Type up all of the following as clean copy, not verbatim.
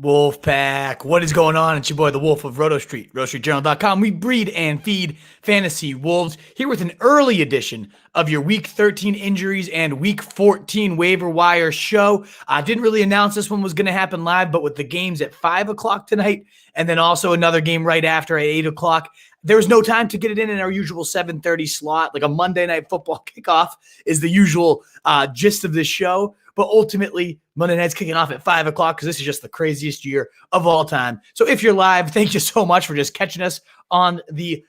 Wolfpack, what is going on? It's your boy, the Wolf of Roto Street, RotoStreetJournal.com. We breed and feed fantasy wolves here with an early edition of your Week 13 injuries and Week 14 waiver wire show. I didn't really announce this one was going to happen live, but with the games at 5 o'clock tonight and then also another game right after at 8 o'clock, there was no time to get it in our usual 7:30 slot. Like a Monday night football kickoff is the usual gist of this show. But ultimately, Monday night's kicking off at 5 o'clock because this is just the craziest year of all time. So if you're live, thank you so much for just catching us on the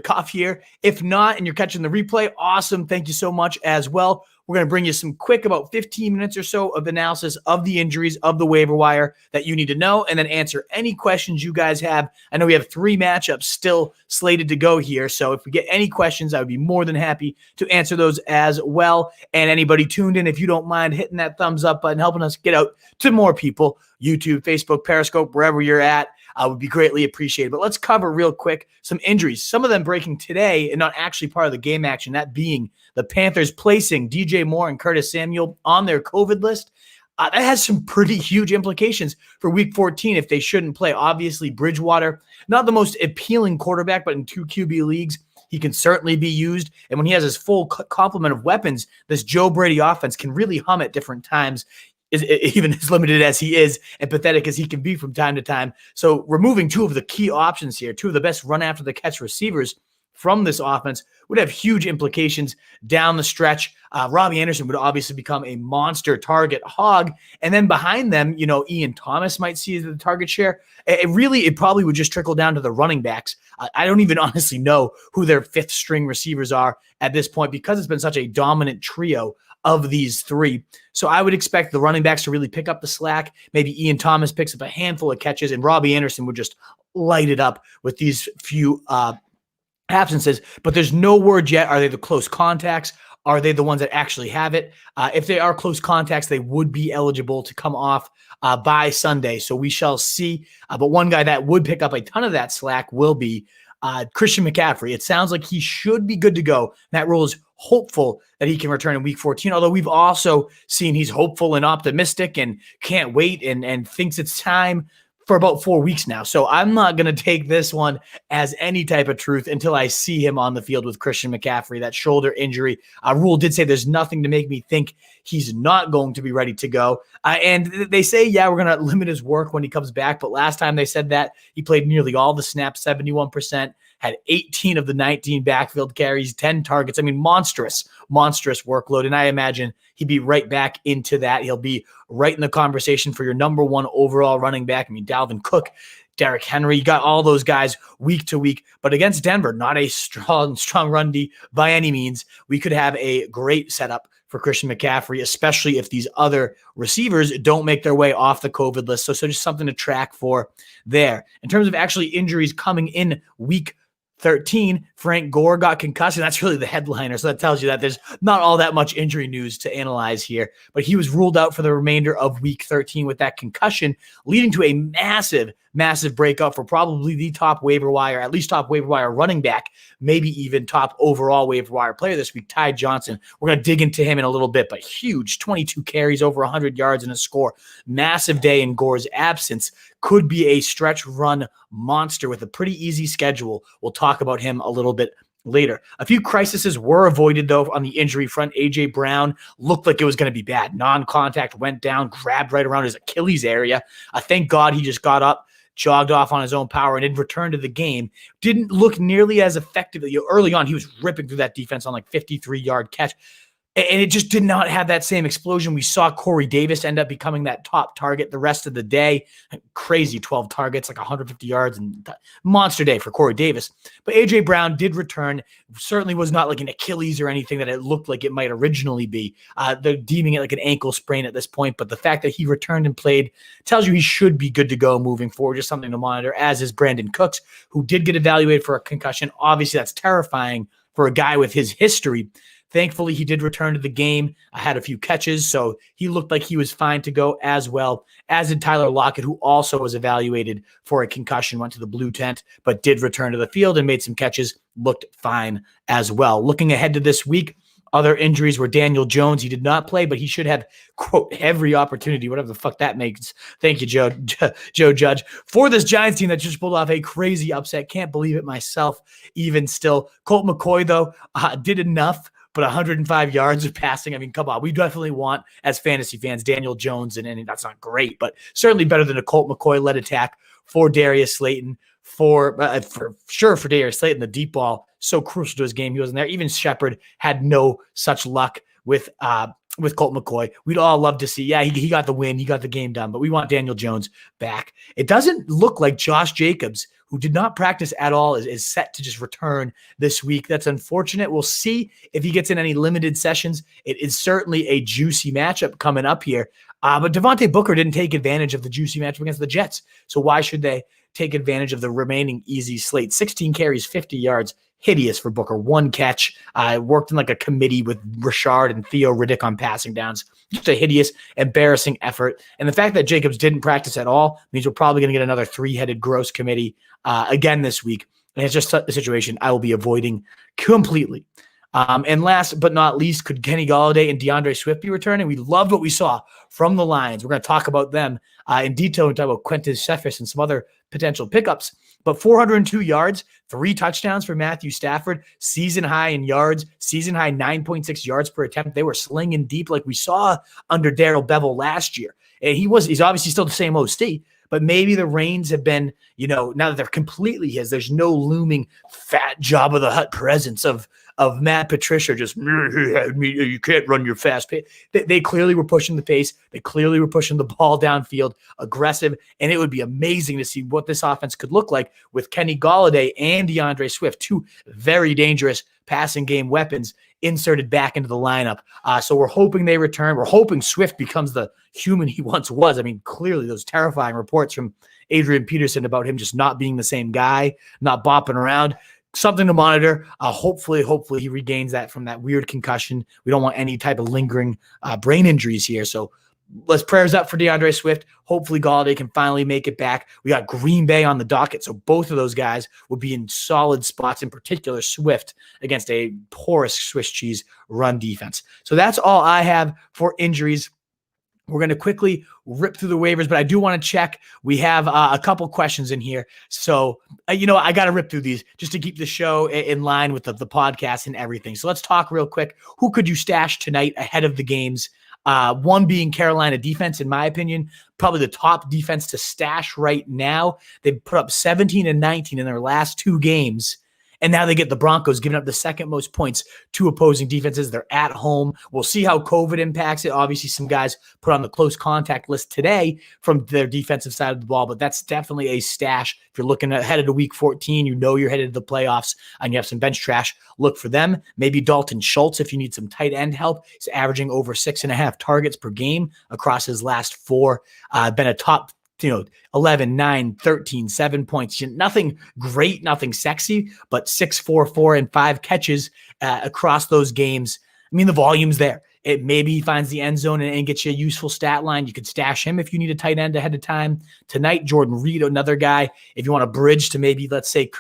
cuff here. If not, and you're catching the replay, awesome. Thank you so much as well. We're going to bring you some quick, about 15 minutes or so of analysis of the injuries of the waiver wire that you need to know, and then answer any questions you guys have. I know we have 3 matchups still slated to go here, so if we get any questions, I would be more than happy to answer those as well. And anybody tuned in, if you don't mind hitting that thumbs up button, helping us get out to more people, YouTube, Facebook, Periscope, wherever you're at, would be greatly appreciated. But let's cover real quick some injuries, some of them breaking today and not actually part of the game action, that being the Panthers placing DJ Moore and Curtis Samuel on their COVID list. That has some pretty huge implications for Week 14 if they shouldn't play. Obviously, Bridgewater, not the most appealing quarterback, but in 2 QB leagues, he can certainly be used. And when he has his full complement of weapons, this Joe Brady offense can really hum at different times, even as limited as he is and pathetic as he can be from time to time. So removing 2 of the key options here, 2 of the best run after the catch receivers from this offense would have huge implications down the stretch. Robbie Anderson would obviously become a monster target hog. And then behind them, Ian Thomas might see the target share. It probably would just trickle down to the running backs. I don't even honestly know who their 5th string receivers are at this point because it's been such a dominant trio of these 3. So I would expect the running backs to really pick up the slack. Maybe Ian Thomas picks up a handful of catches and Robbie Anderson would just light it up with these few absences. But there's no word yet. Are they the close contacts? Are they the ones that actually have it? If they are close contacts, they would be eligible to come off by Sunday. So we shall see. But one guy that would pick up a ton of that slack will be Christian McCaffrey. It sounds like he should be good to go. Matt Rule is hopeful that he can return in Week 14, although we've also seen he's hopeful and optimistic and can't wait and thinks it's time for about 4 weeks now. So I'm not going to take this one as any type of truth until I see him on the field with Christian McCaffrey, that shoulder injury. Rule did say there's nothing to make me think he's not going to be ready to go. And they say, we're going to limit his work when he comes back. But last time they said that, he played nearly all the snaps, 71%, had 18 of the 19 backfield carries, 10 targets. I mean, monstrous workload. And I imagine he'd be right back into that. He'll be right in the conversation for your number 1 overall running back. I mean, Dalvin Cook, Derrick Henry, you got all those guys week to week. But against Denver, not a strong run D by any means. We could have a great setup for Christian McCaffrey, especially if these other receivers don't make their way off the COVID list. So just something to track for there. In terms of actually injuries coming in Week 13, Frank Gore got concussed, and that's really the headliner. So that tells you that there's not all that much injury news to analyze here. But he was ruled out for the remainder of Week 13 with that concussion, leading to a massive breakup for probably the top waiver wire, at least top waiver wire running back, maybe even top overall waiver wire player this week, Ty Johnson. We're going to dig into him in a little bit, but huge 22 carries, over 100 yards and a score. Massive day in Gore's absence. Could be a stretch run monster with a pretty easy schedule. We'll talk about him a little bit later. A few crises were avoided, though, on the injury front. A.J. Brown looked like it was going to be bad. Non-contact, went down, grabbed right around his Achilles area. Thank God he just got up, jogged off on his own power, and did return to the game. Didn't look nearly as effective. Early on, he was ripping through that defense on like 53-yard catch. And it just did not have that same explosion. We saw Corey Davis end up becoming that top target the rest of the day. Crazy 12 targets, like 150 yards, and monster day for Corey Davis. But A.J. Brown did return. Certainly was not like an Achilles or anything that it looked like it might originally be. They're deeming it like an ankle sprain at this point. But the fact that he returned and played tells you he should be good to go moving forward. Just something to monitor, as is Brandon Cooks, who did get evaluated for a concussion. Obviously, that's terrifying for a guy with his history. Thankfully, he did return to the game. I had a few catches, so he looked like he was fine to go as well, as did Tyler Lockett, who also was evaluated for a concussion, went to the blue tent, but did return to the field and made some catches, looked fine as well. Looking ahead to this week, Other injuries were Daniel Jones. He did not play, but he should have, quote, every opportunity, whatever the fuck that makes. Thank you, Joe Judge. For this Giants team that just pulled off a crazy upset. Can't believe it myself, even still. Colt McCoy, though, did enough, but 105 yards of passing. I mean, come on. We definitely want, as fantasy fans, Daniel Jones, and that's not great, but certainly better than a Colt McCoy-led attack for Darius Slayton. For sure, for Darius Slayton, the deep ball, so crucial to his game. He wasn't there. Even Shepard had no such luck with Colt McCoy. We'd all love to see, he got the win, he got the game done, but we want Daniel Jones back. It doesn't look like Josh Jacobs, who did not practice at all, is set to just return this week. That's unfortunate. We'll see if he gets in any limited sessions. It is certainly a juicy matchup coming up here. But Devontae Booker didn't take advantage of the juicy matchup against the Jets. So why should they take advantage of the remaining easy slate? 16 carries, 50 yards. Hideous for Booker. One catch. Worked in like a committee with Rashard and Theo Riddick on passing downs. Just a hideous, embarrassing effort. And the fact that Jacobs didn't practice at all means we're probably going to get another three-headed gross committee again this week. And it's just a situation I will be avoiding completely. And last but not least, could Kenny Golladay and DeAndre Swift be returning? We loved what we saw from the Lions. We're going to talk about them in detail. We'll talk about Quentin Cephas and some other potential pickups. But 402 yards, 3 touchdowns for Matthew Stafford, season high in yards, season high 9.6 yards per attempt. They were slinging deep like we saw under Darrell Bevell last year. And he's obviously still the same OC, but maybe the reins have been, now that they're completely his, there's no looming fat Jabba the Hutt presence of Matt Patricia just, you can't run your fast pace. They clearly were pushing the pace. They clearly were pushing the ball downfield, aggressive, and it would be amazing to see what this offense could look like with Kenny Golladay and DeAndre Swift, two very dangerous passing game weapons inserted back into the lineup. So we're hoping they return. We're hoping Swift becomes the human he once was. I mean, clearly those terrifying reports from Adrian Peterson about him just not being the same guy, not bopping around. Something to monitor. Hopefully he regains that from that weird concussion. We don't want any type of lingering brain injuries here. So let's prayers up for DeAndre Swift. Hopefully Golladay can finally make it back. We got Green Bay on the docket, so both of those guys will be in solid spots, in particular Swift against a porous Swiss cheese run defense. So that's all I have for injuries. We're going to quickly rip through the waivers, but I do want to check. We have a couple questions in here. So, I got to rip through these just to keep the show in line with the podcast and everything. So let's talk real quick. Who could you stash tonight ahead of the games? One being Carolina defense, in my opinion, probably the top defense to stash right now. They've put up 17 and 19 in their last 2 games. And now they get the Broncos giving up the second most points to opposing defenses. They're at home. We'll see how COVID impacts it. Obviously, some guys put on the close contact list today from their defensive side of the ball, but that's definitely a stash. If you're looking ahead of week 14, you're headed to the playoffs and you have some bench trash, look for them. Maybe Dalton Schultz if you need some tight end help. He's averaging over 6.5 targets per game across his last 4. Been a top 11, 9, 13, 7 points. Nothing great, nothing sexy, but 6, 4, 4, and 5 catches across those games. I mean, the volume's there. Maybe he finds the end zone and gets you a useful stat line. You could stash him if you need a tight end ahead of time. Tonight, Jordan Reed, another guy. If you want to bridge to maybe, let's say,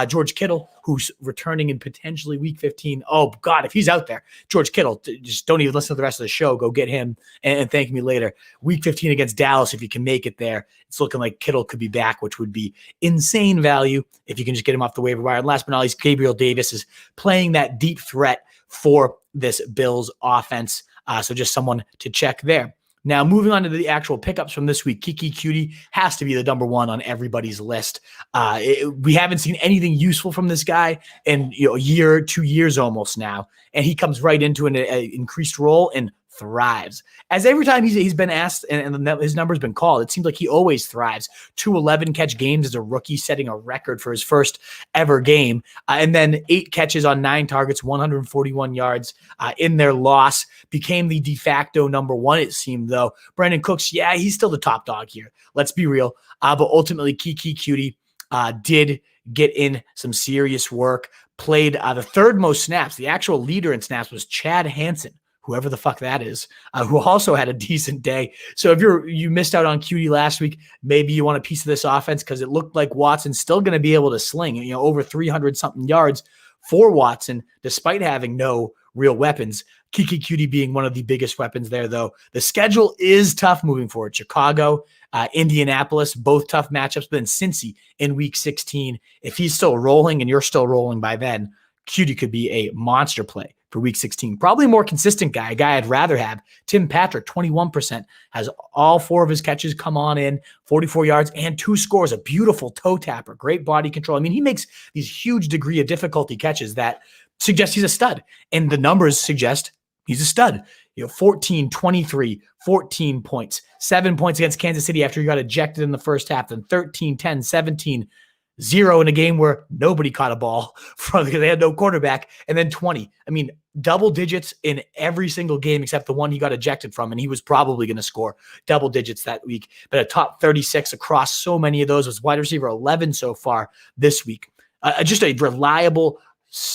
George Kittle, who's returning in potentially week 15. Oh, God, if he's out there, George Kittle, just don't even listen to the rest of the show. Go get him and thank me later. Week 15 against Dallas, if you can make it there, it's looking like Kittle could be back, which would be insane value if you can just get him off the waiver wire. And last but not least, Gabriel Davis is playing that deep threat for this Bills offense. So just someone to check there. Now, moving on to the actual pickups from this week, Keke Coutee has to be the number one on everybody's list. We haven't seen anything useful from this guy in a year, 2 years almost now, and he comes right into an increased role and thrives. As every time he's been asked and his number's been called, it seems like he always thrives. 2 11 catch games as a rookie, setting a record for his first ever game. And then 8 catches on 9 targets, 141 yards in their loss. Became the de facto number one, it seemed, though. Brandon Cooks, he's still the top dog here. Let's be real. But ultimately, Keke Coutee did get in some serious work, played the third most snaps. The actual leader in snaps was Chad Hansen, whoever the fuck that is, who also had a decent day. So if you missed out on Coutee last week, maybe you want a piece of this offense because it looked like Watson's still going to be able to sling, over 300-something yards for Watson, despite having no real weapons. Keke Coutee being one of the biggest weapons there, though. The schedule is tough moving forward. Chicago, Indianapolis, both tough matchups, but then Cincy in week 16. If he's still rolling and you're still rolling by then, Coutee could be a monster play for week 16. Probably a more consistent guy, a guy I'd rather have. Tim Patrick, 21%, has all 4 of his catches come on in, 44 yards and 2 scores, a beautiful toe tapper, great body control. I mean, he makes these huge degree of difficulty catches that suggest he's a stud, and the numbers suggest he's a stud. 14, 23, 14 points, 7 points against Kansas City after he got ejected in the first half, then 13, 10, 17, 0 in a game where nobody caught a ball because they had no quarterback, and then 20. I mean, double digits in every single game except the one he got ejected from, and he was probably going to score double digits that week. But a top 36 across so many of those, was wide receiver 11 so far this week. Just a reliable,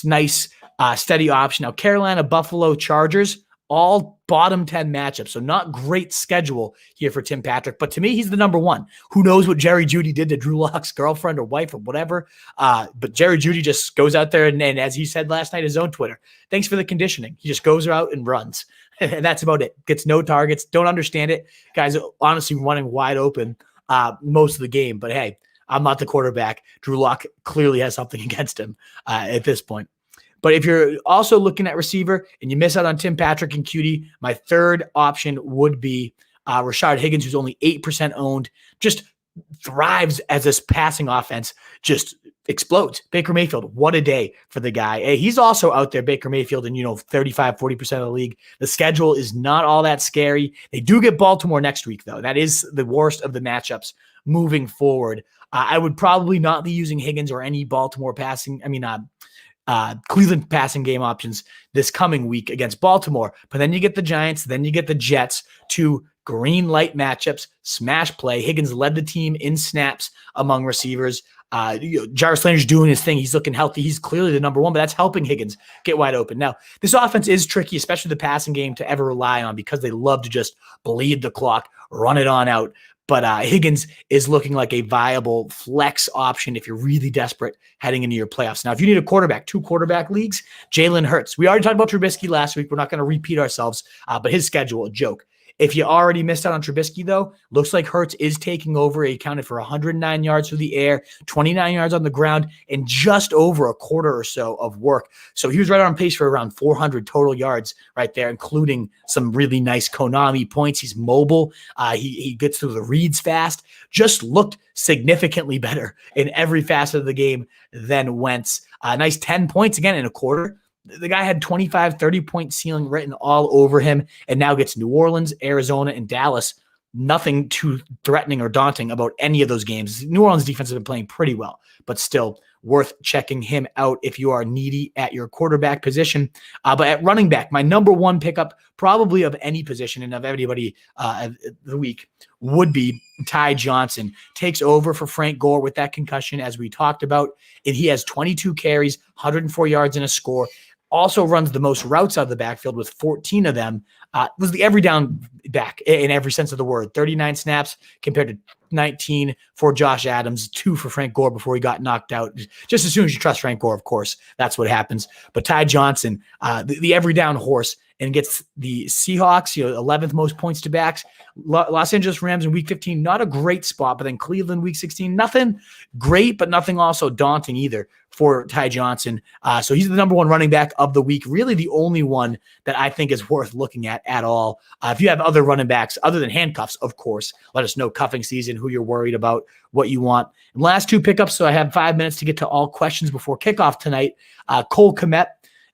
nice, steady option. Now, Carolina, Buffalo, Chargers, all bottom 10 matchups. So not great schedule here for Tim Patrick, but to me, he's the number one. Who knows what Jerry Jeudy did to Drew Lock's girlfriend or wife or whatever. But Jerry Jeudy just goes out there and as he said last night, his own Twitter, thanks for the conditioning. He just goes out and runs. And that's about it. Gets no targets. Don't understand it. Guys honestly running wide open most of the game. But hey, I'm not the quarterback. Drew Lock clearly has something against him at this point. But if you're also looking at receiver and you miss out on Tim Patrick and Coutee, my third option would be Rashard Higgins, who's only 8% owned, just thrives as this passing offense just explodes. Baker Mayfield, what a day for the guy. Hey, he's also out there, Baker Mayfield, in 35, 40% of the league. The schedule is not all that scary. They do get Baltimore next week, though. That is the worst of the matchups moving forward. I would probably not be using Higgins or any Baltimore Cleveland passing game options this coming week against Baltimore. But then you get the Giants, then you get the Jets, 2 green light matchups, smash play. Higgins led the team in snaps among receivers. Jarvis Landry's doing his thing. He's looking healthy. He's clearly the number one, but that's helping Higgins get wide open. Now, this offense is tricky, especially the passing game, to ever rely on because they love to just bleed the clock, run it on out. But Higgins is looking like a viable flex option if you're really desperate heading into your playoffs. Now, if you need a quarterback, 2 quarterback leagues, Jalen Hurts. We already talked about Trubisky last week. We're not going to repeat ourselves, but his schedule, a joke. If you already missed out on Trubisky, though, looks like Hurts is taking over. He accounted for 109 yards through the air, 29 yards on the ground, and just over a quarter or so of work. So he was right on pace for around 400 total yards right there, including some really nice Konami points. He's mobile. He gets through the reads fast. Just looked significantly better in every facet of the game than Wentz. Nice 10 points again in a quarter. The guy had 25, 30-point ceiling written all over him and now gets New Orleans, Arizona, and Dallas. Nothing too threatening or daunting about any of those games. New Orleans defense has been playing pretty well, but still worth checking him out if you are needy at your quarterback position. But at running back, my number one pickup probably of any position and of everybody the week would be Ty Johnson. Takes over for Frank Gore with that concussion, as we talked about. And he has 22 carries, 104 yards, and a score. Also runs the most routes out of the backfield with 14 of them. Was the every down back in every sense of the word. 39 snaps compared to 19 for Josh Adams, 2 for Frank Gore before he got knocked out. Just as soon as you trust Frank Gore, of course, that's what happens. But Ty Johnson, the every down horse, and gets the Seahawks, 11th most points to backs. Los Angeles Rams in week 15, not a great spot, but then Cleveland week 16, nothing great, but nothing also daunting either for Ty Johnson. So he's the number one running back of the week, really the only one that I think is worth looking at all. If you have other running backs, other than handcuffs, of course, let us know cuffing season, who you're worried about, what you want. And last 2 pickups, so I have 5 minutes to get to all questions before kickoff tonight. Cole Kmet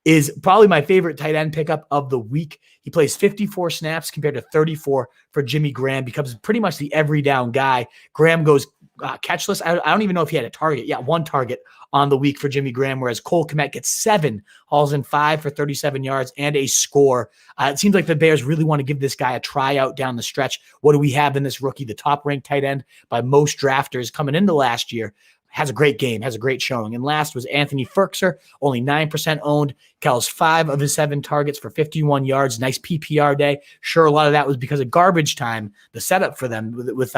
is probably my favorite tight end pickup of the week. He plays 54 snaps compared to 34 for Jimmy Graham, becomes pretty much the every down guy. Graham goes catchless. I don't even know if he had a target. Yeah, 1 target on the week for Jimmy Graham, whereas Cole Kmet gets 7, hauls in 5 for 37 yards and a score. It seems like the Bears really want to give this guy a tryout down the stretch. What do we have in this rookie? The top-ranked tight end by most drafters coming into last year. has a great game, has a great showing. And last was Anthony Firkser, only 9% owned. Kells 5 of his 7 targets for 51 yards. Nice PPR day. Sure, a lot of that was because of garbage time, the setup for them with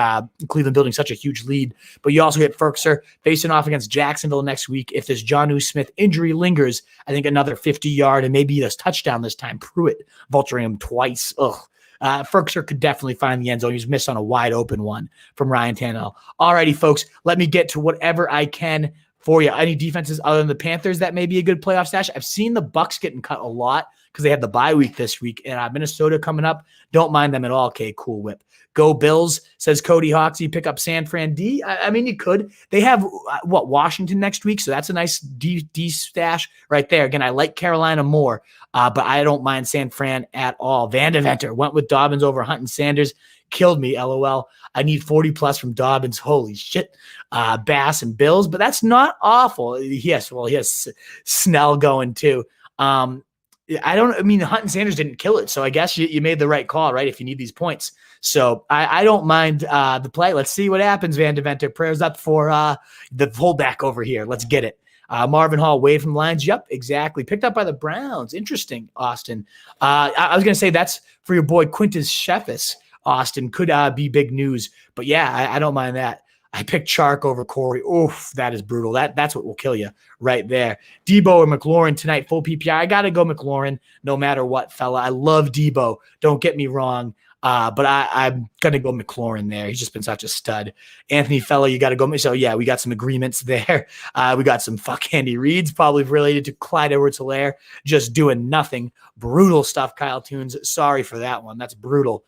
Cleveland building such a huge lead. But you also get Firkser facing off against Jacksonville next week. If this Jonnu Smith injury lingers, I think another 50-yard and maybe a touchdown this time. Pruitt vulturing him twice. Ugh. Firkser could definitely find the end zone. He's missed on a wide open one from Ryan Tannehill. Alrighty, folks, let me get to whatever I can for you. Any defenses other than the Panthers that may be a good playoff stash? I've seen the Bucs getting cut a lot because they had the bye week this week, and Minnesota coming up. Don't mind them at all. Okay, cool whip. Go Bills, says Cody Hoxie. Pick up San Fran D. I mean, you could. They have, Washington next week, so that's a nice D stash right there. Again, I like Carolina more, but I don't mind San Fran at all. Van Deventer went with Dobbins over Hunt and Sanders. Killed me, LOL. I need 40+ from Dobbins. Holy shit. Bass and Bills, but that's not awful. Yes, he has Snell going too. Hunt and Sanders didn't kill it, so I guess you made the right call, right, if you need these points. So I don't mind the play. Let's see what happens, Van Deventer. Prayers up for the fullback over here. Let's get it. Marvin Hall, Wade from the Lions. Yep, exactly. Picked up by the Browns. Interesting, Austin. I was going to say that's for your boy Quintus Sheffis. Austin could be big news. But, yeah, I don't mind that. I picked Chark over Corey. Oof, that is brutal. That's what will kill you right there. Debo or McLaurin tonight, full PPI. I got to go McLaurin no matter what, fella. I love Debo. Don't get me wrong. But I'm going to go McLaurin there. He's just been such a stud. Anthony Fella, you got to go. So, yeah, we got some agreements there. We got some fuck Andy Reid's, probably related to Clyde Edwards-Helaire, just doing nothing. Brutal stuff, Kyle Toons. Sorry for that one. That's brutal.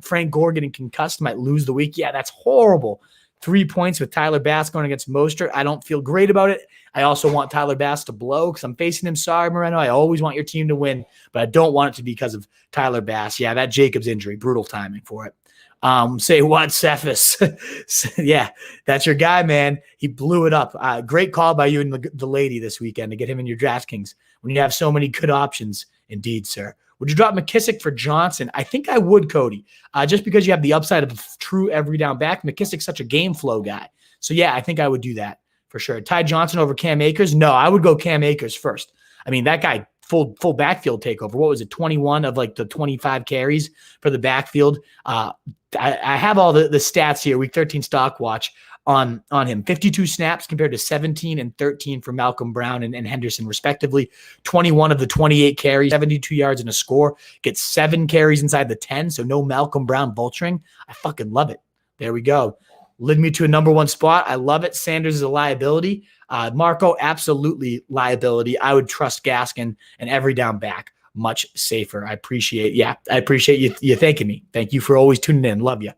Frank Gore getting concussed, might lose the week. Yeah, that's horrible. 3 points with Tyler Bass going against Mostert. I don't feel great about it. I also want Tyler Bass to blow because I'm facing him. Sorry, Moreno. I always want your team to win, but I don't want it to be because of Tyler Bass. Yeah, that Jacobs injury, brutal timing for it. Say what, Cephas? Yeah, that's your guy, man. He blew it up. Great call by you and the lady this weekend to get him in your DraftKings when you have so many good options. Indeed, sir. Would you drop McKissick for Johnson? I think I would, Cody, just because you have the upside of a true every down back. McKissick's such a game flow guy. So, yeah, I think I would do that for sure. Ty Johnson over Cam Akers? No, I would go Cam Akers first. I mean, that guy, full backfield takeover. What was it, 21 of like the 25 carries for the backfield? I have all the stats here, week 13 stock watch on him. 52 snaps compared to 17 and 13 for Malcolm Brown and Henderson, respectively. 21 of the 28 carries, 72 yards and a score. Gets 7 carries inside the 10, so no Malcolm Brown vulturing. I fucking love it. There we go. Led me to a number 1 spot. I love it. Sanders is a liability. Marco, absolutely liability. I would trust Gaskin and every down back. Much safer. I appreciate you thanking me. Thank you for always tuning in. Love you.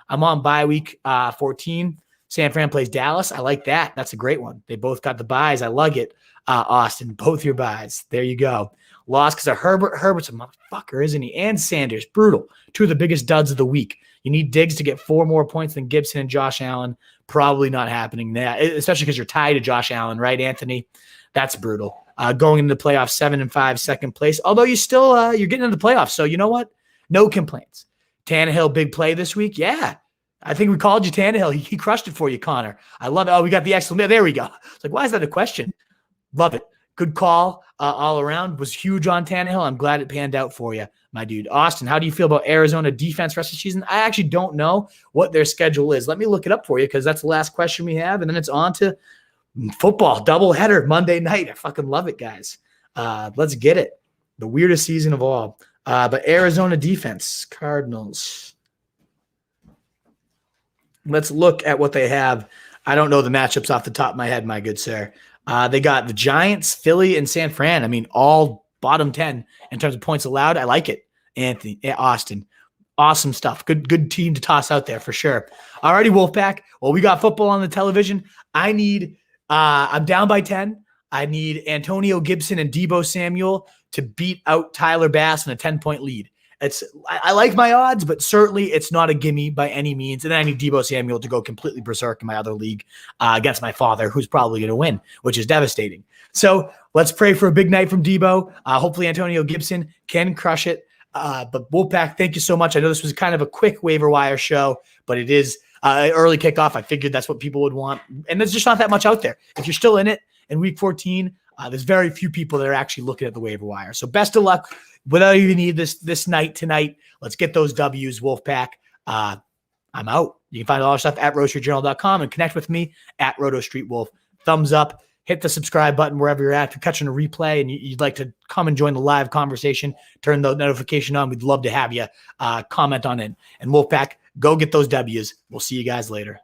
I'm on bye week 14. San Fran plays Dallas. I like that. That's a great one. They both got the buys. I like it. Austin, both your buys. There you go. Lost because of Herbert. Herbert's a motherfucker, isn't he? And Sanders. Brutal. 2 of the biggest duds of the week. You need Diggs to get 4 more points than Gibson and Josh Allen. Probably not happening there, especially because you're tied to Josh Allen, right, Anthony? That's brutal. Going into the playoffs, 7-5, second place. Although you still you're getting into the playoffs, so you know what? No complaints. Tannehill, big play this week. Yeah, I think we called you Tannehill. He crushed it for you, Connor. I love it. Oh, we got the exclamation. There we go. It's like, why is that a question? Love it. Good call all around. Was huge on Tannehill. I'm glad it panned out for you, my dude. Austin, how do you feel about Arizona defense rest of the season? I actually don't know what their schedule is. Let me look it up for you because that's the last question we have, and then it's on to football doubleheader Monday night. I fucking love it, guys. Let's get it. The weirdest season of all. But Arizona defense, Cardinals. Let's look at what they have. I don't know the matchups off the top of my head, my good sir. They got the Giants, Philly, and San Fran. I mean, all bottom 10 in terms of points allowed. I like it. Austin. Awesome stuff. Good team to toss out there for sure. Alrighty, Wolfpack. Well, we got football on the television. I'm down by 10. I need Antonio Gibson and Deebo Samuel to beat out Tyler Bass in a 10-point lead. I like my odds, but certainly it's not a gimme by any means. And then I need Deebo Samuel to go completely berserk in my other league against my father, who's probably going to win, which is devastating. So let's pray for a big night from Deebo. Hopefully Antonio Gibson can crush it. But Wolfpack, thank you so much. I know this was kind of a quick waiver wire show, but it is early kickoff. I figured that's what people would want. And there's just not that much out there. If you're still in it in week 14, there's very few people that are actually looking at the waiver wire. So best of luck. Whatever you need this night tonight, let's get those W's, Wolfpack. I'm out. You can find all our stuff at roasterjournal.com and connect with me at RotoStreetWolf. Thumbs up. Hit the subscribe button wherever you're at. If you're catching a replay and you'd like to come and join the live conversation, turn the notification on. We'd love to have you comment on it. And Wolfpack, go get those W's. We'll see you guys later.